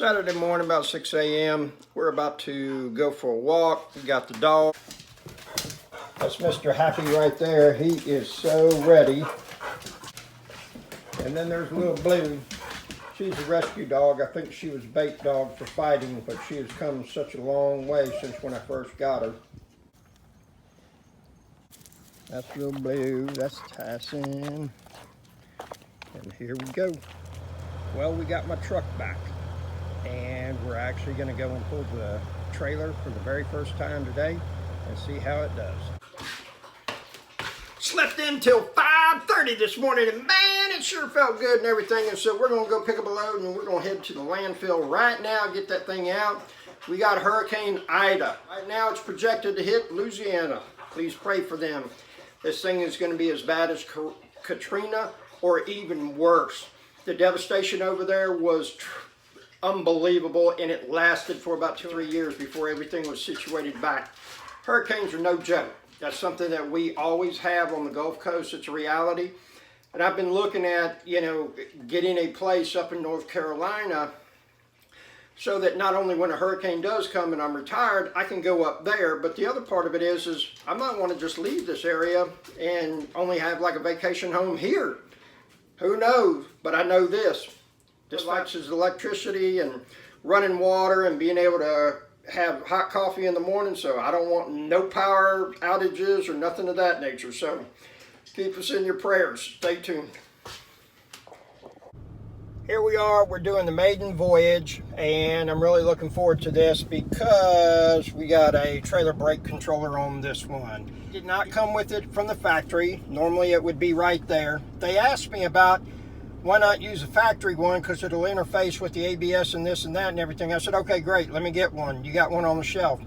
Saturday morning about 6 a.m. We're about to go for a walk. We got the dog. That's Mr. Happy right there. He is so ready. And then there's little Blue. She's a rescue dog. I think she was bait dog for fighting, but she has come such a long way since when I first got her. That's little Blue. That's Tyson. And here we go. Well, we got my truck back. And we're actually going to go and pull the trailer for the very first time today and see how it does. Slept in till 5:30 this morning, and man, it sure felt good and everything. And so we're going to go pick up a load, and we're going to head to the landfill right now, get that thing out. We got Hurricane Ida. Right now it's projected to hit Louisiana. Please pray for them. This thing is going to be as bad as Katrina or even worse. The devastation over there was unbelievable, and it lasted for about 2 or 3 years before everything was situated back. Hurricanes are no joke. That's something that we always have on the Gulf Coast. It's a reality. And I've been looking at, getting a place up in North Carolina so that not only when a hurricane does come and I'm retired, I can go up there. But the other part of it is I might want to just leave this area and only have like a vacation home here. Who knows? But I know this. This is electricity and running water and being able to have hot coffee in the morning, so I don't want no power outages or nothing of that nature. So keep us in your prayers. Stay tuned. Here we are. We're doing the maiden voyage, and I'm really looking forward to this because we got a trailer brake controller on this one. Did not come with it from the factory. Normally it would be right there. They asked me about why not use a factory one because it'll interface with the ABS and this and that and everything. I said, okay, great, let me get one. You got one on the shelf.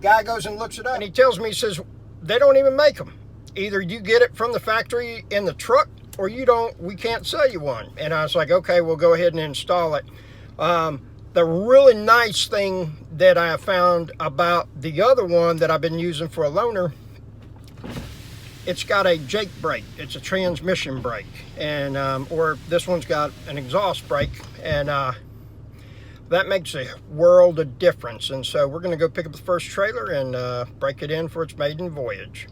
Guy goes and looks it up and he tells me, he says, they don't even make them. Either you get it from the factory in the truck or you don't, we can't sell you one. And I was like, okay, we'll go ahead and install it. The really nice thing that I found about the other one that I've been using for a loaner, it's got a Jake brake. It's a transmission brake, and or this one's got an exhaust brake, and that makes a world of difference. And so we're going to go pick up the first trailer and break it in for its maiden voyage.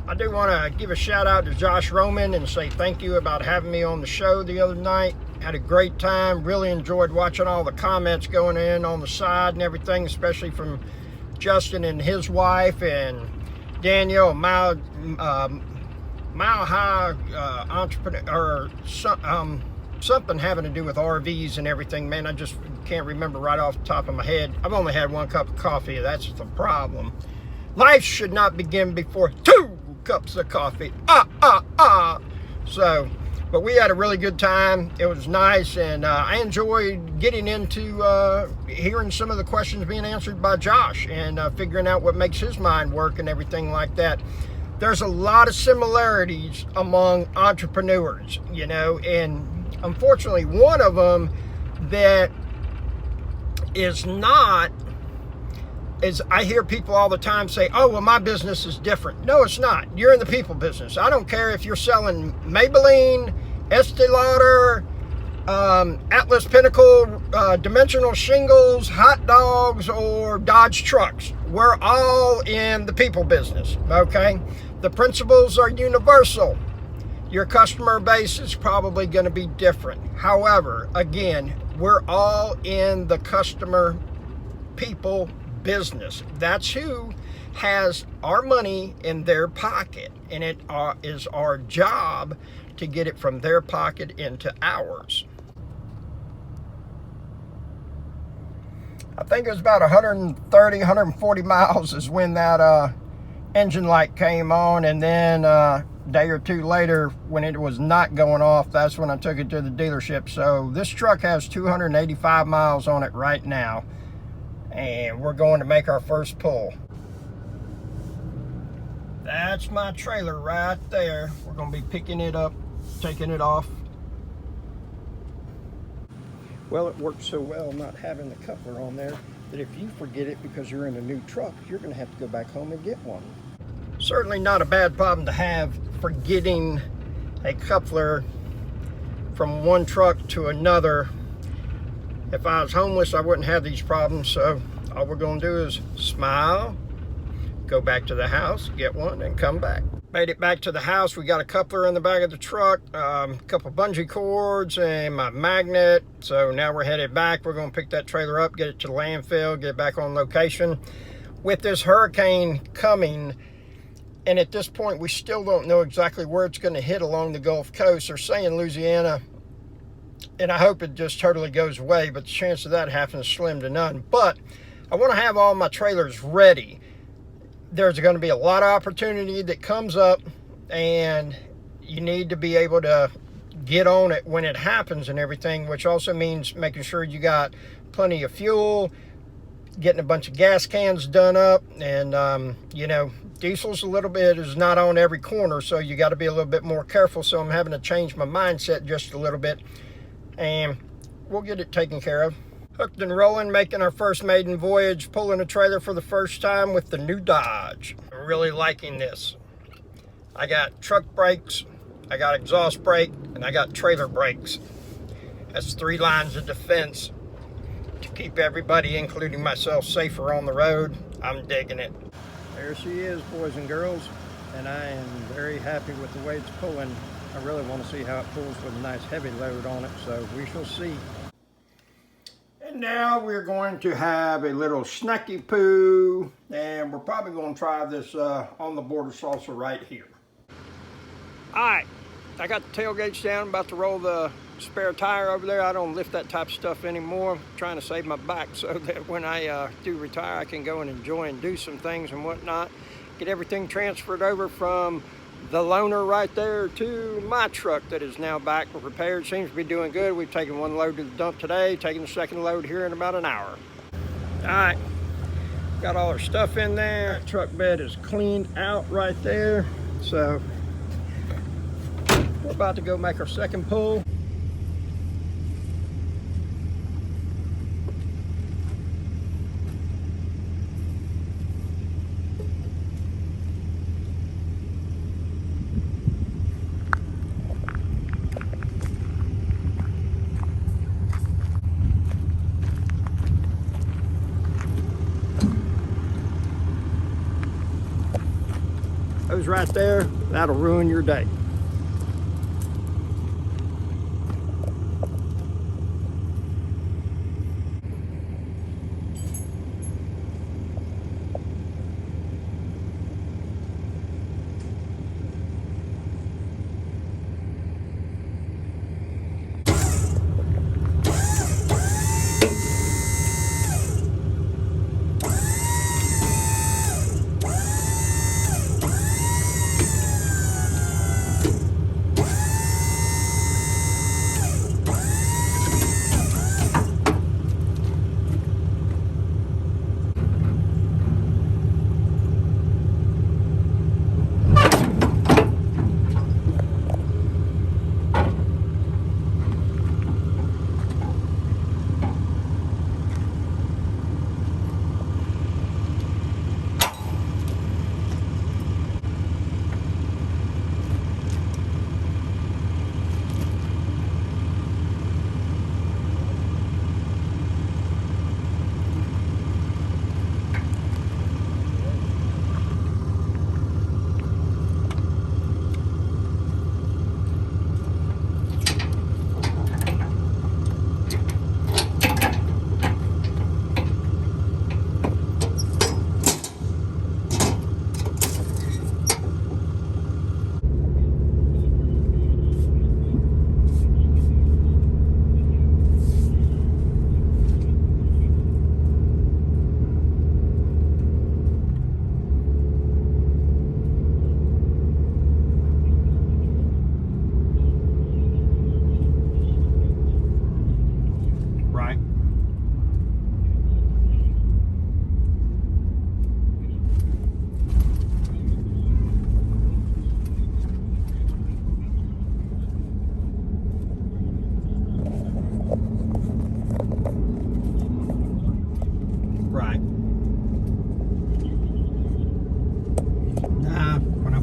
I do want to give a shout out to Josh Roman and say thank you about having me on the show the other night. Had a great time. Really enjoyed watching all the comments going in on the side and everything, especially from Justin and his wife and Daniel, Mile High Entrepreneur, or something having to do with RVs and everything. Man, I just can't remember right off the top of my head. I've only had 1 cup of coffee. That's the problem. Life should not begin before 2 cups of coffee. So, but we had a really good time. It was nice, and I enjoyed getting into hearing some of the questions being answered by Josh and figuring out what makes his mind work and everything like that. There's a lot of similarities among entrepreneurs, and unfortunately one of them that is not is I hear people all the time say, oh, well, my business is different. No, it's not. You're in the people business. I don't care if you're selling Maybelline, Estee Lauder, Atlas Pinnacle, dimensional shingles, hot dogs, or Dodge trucks. We're all in the people business, okay? The principles are universal. Your customer base is probably going to be different. However, again, we're all in the customer people business. That's who has our money in their pocket, and it is our job to get it from their pocket into ours. I think it was about 130, 140 miles is when that engine light came on, and then a day or two later when it was not going off, that's when I took it to the dealership. So this truck has 285 miles on it right now, and we're going to make our first pull. That's my trailer right there. We're going to be picking it up, taking it off. Well, it works so well not having the coupler on there that if you forget it because you're in a new truck, you're going to have to go back home and get one. Certainly not a bad problem to have, forgetting a coupler from one truck to another. If I was homeless, I wouldn't have these problems. So all we're gonna do is smile, go back to the house, get one, and come back. Made it back to the house. We got a coupler in the back of the truck, a couple bungee cords, and my magnet. So now we're headed back. We're gonna pick that trailer up, get it to the landfill, get back on location. With this hurricane coming, and at this point, we still don't know exactly where it's gonna hit along the Gulf Coast. They're saying Louisiana, and I hope it just totally goes away, but the chance of that happening is slim to none. But I wanna have all my trailers ready. There's going to be a lot of opportunity that comes up, and you need to be able to get on it when it happens and everything, which also means making sure you got plenty of fuel, getting a bunch of gas cans done up, and you know, diesel's a little bit is not on every corner, so you got to be a little bit more careful. So I'm having to change my mindset just a little bit, and we'll get it taken care of. Hooked and rolling, making our first maiden voyage, pulling a trailer for the first time with the new Dodge. I'm really liking this. I got truck brakes, I got exhaust brake, and I got trailer brakes. That's 3 lines of defense to keep everybody, including myself, safer on the road. I'm digging it. There she is, boys and girls, and I am very happy with the way it's pulling. I really want to see how it pulls with a nice heavy load on it, so we shall see. And now we're going to have a little snacky poo, and we're probably going to try this on the border salsa right here. All right, I got the tailgates down, about to roll the spare tire over there. I don't lift that type of stuff anymore. I'm trying to save my back so that when I do retire, I can go and enjoy and do some things and whatnot. Get everything transferred over from the loaner right there to my truck that is now back repaired. Seems to be doing good. We've taken 1 load to the dump today, taking the 2nd load here in about an hour. All right, got all our stuff in there. That truck bed is cleaned out right there. So we're about to go make our 2nd pull. Those right there, that'll ruin your day.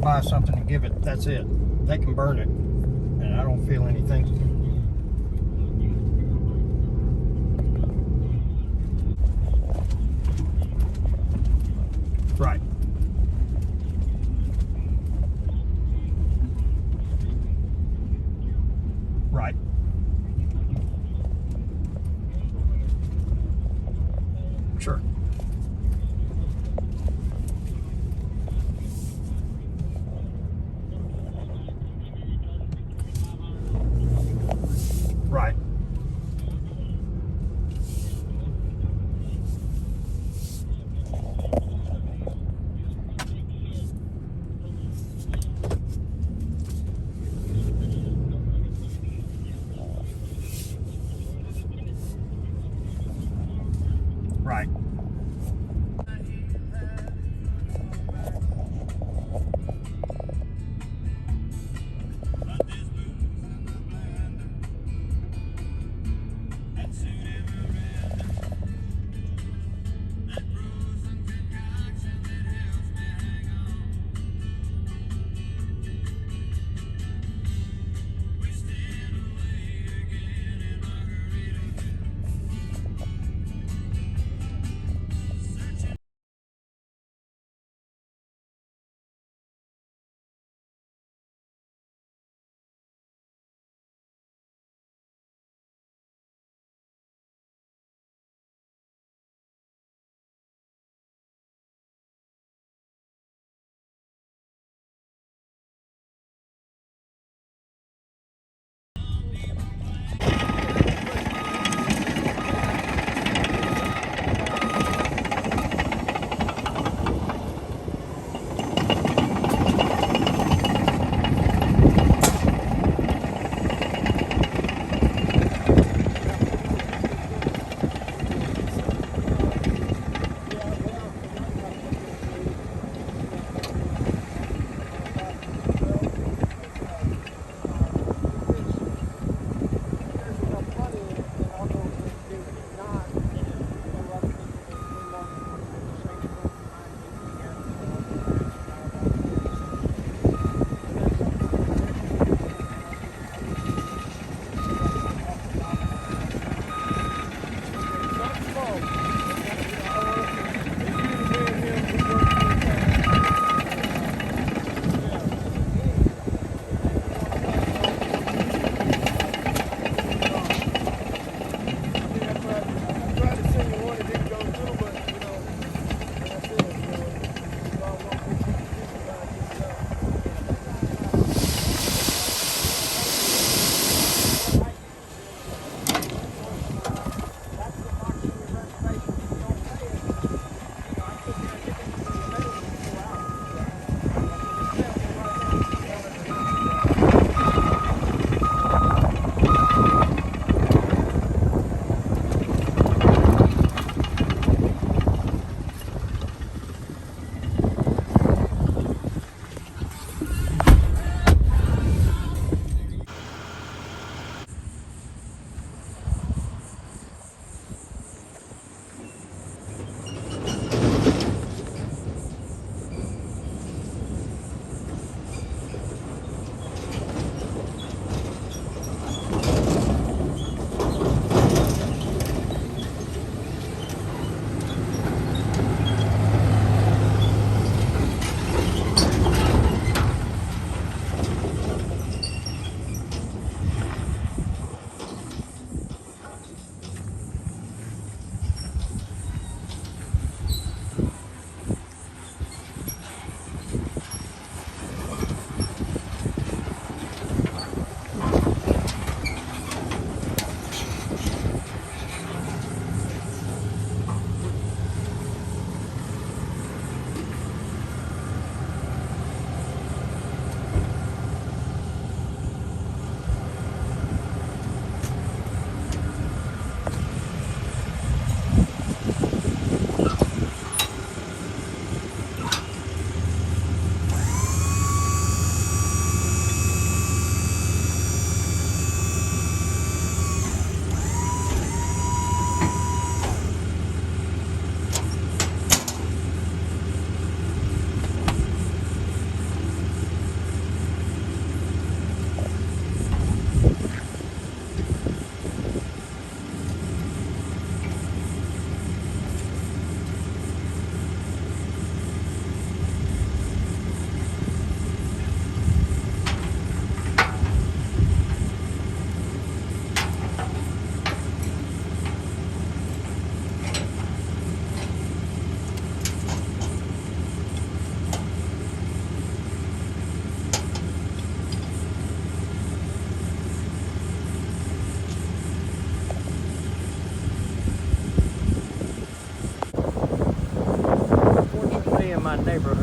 buy something and give it, that's it. They can burn it, and I don't feel anything. Sure. Right. Right.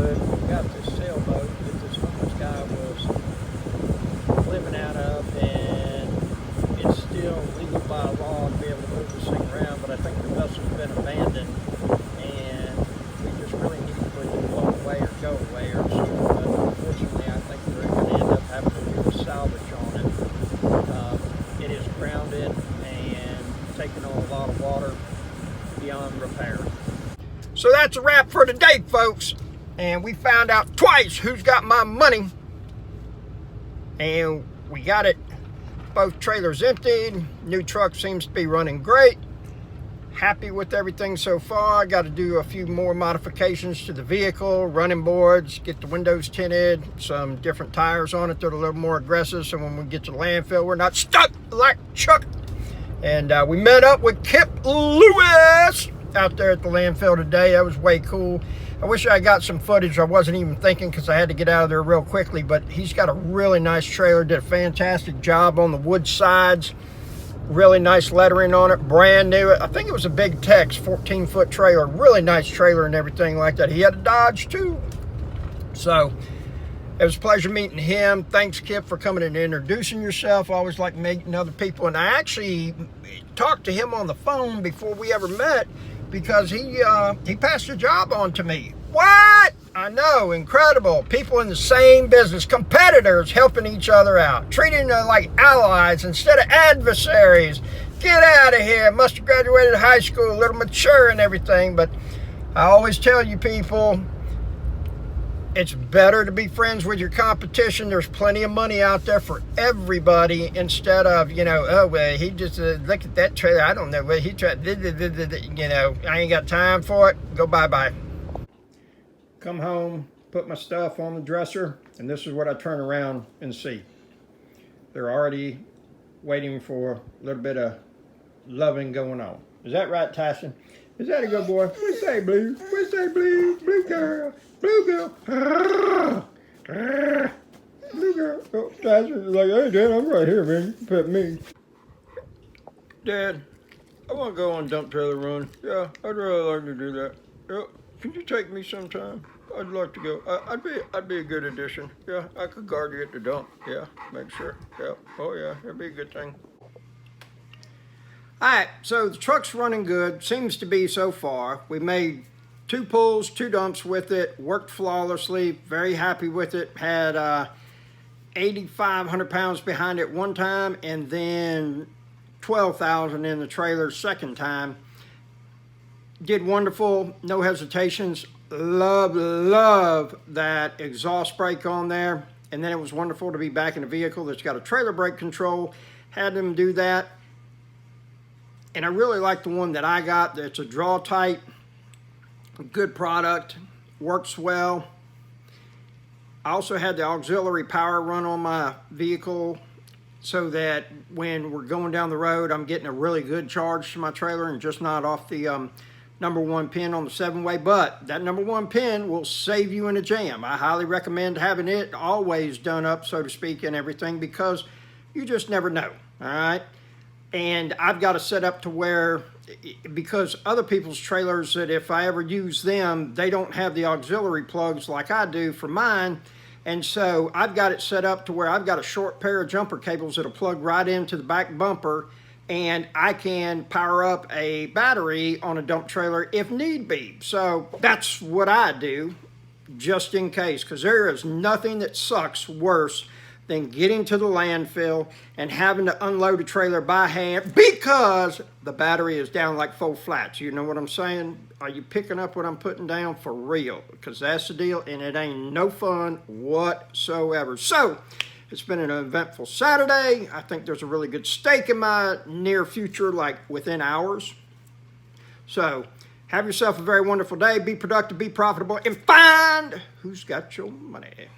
neighborhood. We got this sailboat that this homeless guy was living out of, and it's still legal by law to be able to move this thing around, but I think the vessel's been abandoned, and we just really need to put it blow away or go away or something. But unfortunately, I think we're going to end up having to do a salvage on it. It is grounded and taking on a lot of water beyond repair. So that's a wrap for today, folks. And we found out twice who's got my money. And we got it. Both trailers emptied. New truck seems to be running great. Happy with everything so far. I got to do a few more modifications to the vehicle, running boards, get the windows tinted, some different tires on it that are a little more aggressive, so when we get to the landfill, we're not stuck like Chuck. And we met up with Kip Lewis out there at the landfill today. That was way cool. I wish I got some footage. I wasn't even thinking because I had to get out of there real quickly, but he's got a really nice trailer. Did a fantastic job on the wood sides. Really nice lettering on it, brand new. I think it was a Big Tex 14-foot trailer. Really nice trailer and everything like that. He had a Dodge too. So it was a pleasure meeting him. Thanks, Kip, for coming and introducing yourself. I always like meeting other people. And I actually talked to him on the phone before we ever met because he passed a job on to me. What? I know, incredible. People in the same business, competitors helping each other out, treating them like allies instead of adversaries. Get out of here. Must have graduated high school, a little mature and everything. But I always tell you people, it's better to be friends with your competition. There's plenty of money out there for everybody instead of, you know, oh, well, he just, look at that trailer. I don't know what he tried, you know, I ain't got time for it. Go bye-bye. Come home, put my stuff on the dresser, and this is what I turn around and see. They're already waiting for a little bit of loving going on. Is that right, Tyson? Is that a good boy? What say, Blue? What say, Blue? Blue girl. Blue girl. Blue girl. Oh, Tyson's like, hey, Dad, I'm right here, man. You can pet me. Dad, I want to go on dump trailer run. Yeah, I'd really like to do that. Yeah, can you take me sometime? I'd like to go. I'd be a good addition. Yeah, I could guard you at the dump. Yeah, make sure. Yeah. Oh yeah, that'd be a good thing. All right, so the truck's running good. Seems to be so far. We made 2 pulls, 2 dumps with it. Worked flawlessly. Very happy with it. Had 8,500 pounds behind it one time, and then 12,000 in the trailer second time. Did wonderful. No hesitations. Love that exhaust brake on there. And then it was wonderful to be back in a vehicle that's got a trailer brake control. Had them do that. And I really like the one that I got. It's a draw type. Good product. Works well. I also had the auxiliary power run on my vehicle so that when we're going down the road, I'm getting a really good charge to my trailer and just not off the number 1 pin on the 7-way, but that number 1 pin will save you in a jam. I highly recommend having it always done up, so to speak, and everything, because you just never know, all right? And I've got to set up to where, because other people's trailers, that if I ever use them, they don't have the auxiliary plugs like I do for mine, and so I've got it set up to where I've got a short pair of jumper cables that'll plug right into the back bumper, and I can power up a battery on a dump trailer if need be. So that's what I do, just in case, because there is nothing that sucks worse than getting to the landfill and having to unload a trailer by hand because the battery is down like 4 flats. You know what I'm saying? Are you picking up what I'm putting down for real? Because that's the deal, and it ain't no fun whatsoever. So it's been an eventful Saturday. I think there's a really good steak in my near future, like within hours. So have yourself a very wonderful day. Be productive, be profitable, and find who's got your money.